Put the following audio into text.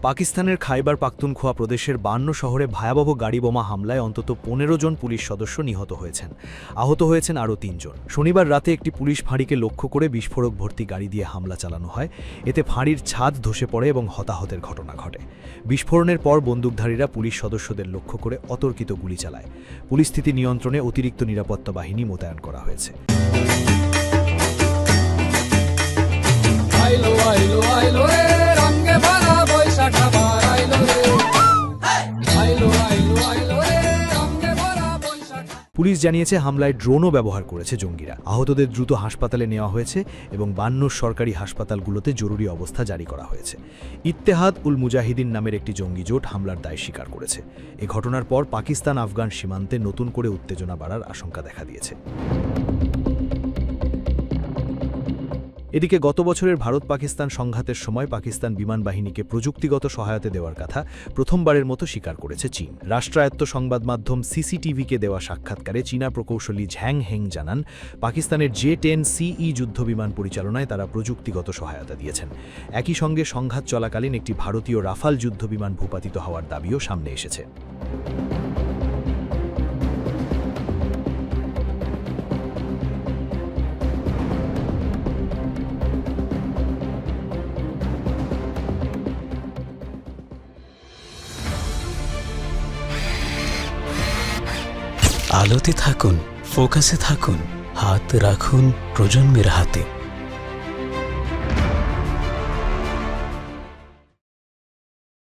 পাকিস্তানের খাইবার পাখতুনখোয়া প্রদেশের 52 শহরে ভয়াবহ গাড়ি বোমা হামলায় অন্তত 15 জন পুলিশ সদস্য নিহত হয়েছেন। আহত হয়েছেন আরও 3 জন। শনিবার রাতে একটি পুলিশ ফাঁড়িকে লক্ষ্য করে বিস্ফোরক ভর্তি গাড়ি দিয়ে হামলা চালানো হয়। এতে ফাঁড়ির ছাদ ধসে পড়ে এবং হতাহতের ঘটনা ঘটে। বিস্ফোরণের পর বন্দুকধারীরা পুলিশ সদস্যদের লক্ষ্য করে অতর্কিত গুলি চালায়। পরিস্থিতি নিয়ন্ত্রণে অতিরিক্ত নিরাপত্তা বাহিনী মোতায়েন করা হয়েছে। পুলিশ জানিয়েছে হামলায় ড্রোনও ব্যবহার করেছে জঙ্গিরা। আহতদের দ্রুত হাসপাতালে নেওয়া হয়েছে এবং 52 সরকারি হাসপাতালগুলোতে জরুরি অবস্থা জারি করা হয়েছে। ইত্তেহাদ উল মুজাহিদিন নামের একটি জঙ্গি জোট হামলার দায় স্বীকার করেছে। এ ঘটনার পর পাকিস্তান আফগান সীমান্তে নতুন করে উত্তেজনা বাড়ার আশঙ্কা দেখা দিয়েছে। এদিকে গত বছরের ভারত পাকিস্তান সংঘাতের সময় পাকিস্তান বিমান বাহিনীকে প্রযুক্তিগত সহায়তা দেওয়ার কথা প্রথমবারের মতো স্বীকার করেছে চীন। রাষ্ট্রায়ত্ত সংবাদ মাধ্যম সিসিটিভিকে দেওয়া সাক্ষাৎকারে চীনা প্রকৌশলী ঝ্যাং হেং জানান, পাকিস্তানের J-10CE যুদ্ধবিমান পরিচালনায় তারা প্রযুক্তিগত সহায়তা দিয়েছেন। একই সঙ্গে সংঘাত চলাকালীন একটি ভারতীয় রাফাল যুদ্ধবিমান ভূপাতিত হওয়ার দাবিও সামনে এসেছে। আলোতে থাকুন, ফোকাসে থাকুন, হাত রাখুন প্রজন্মের হাতে।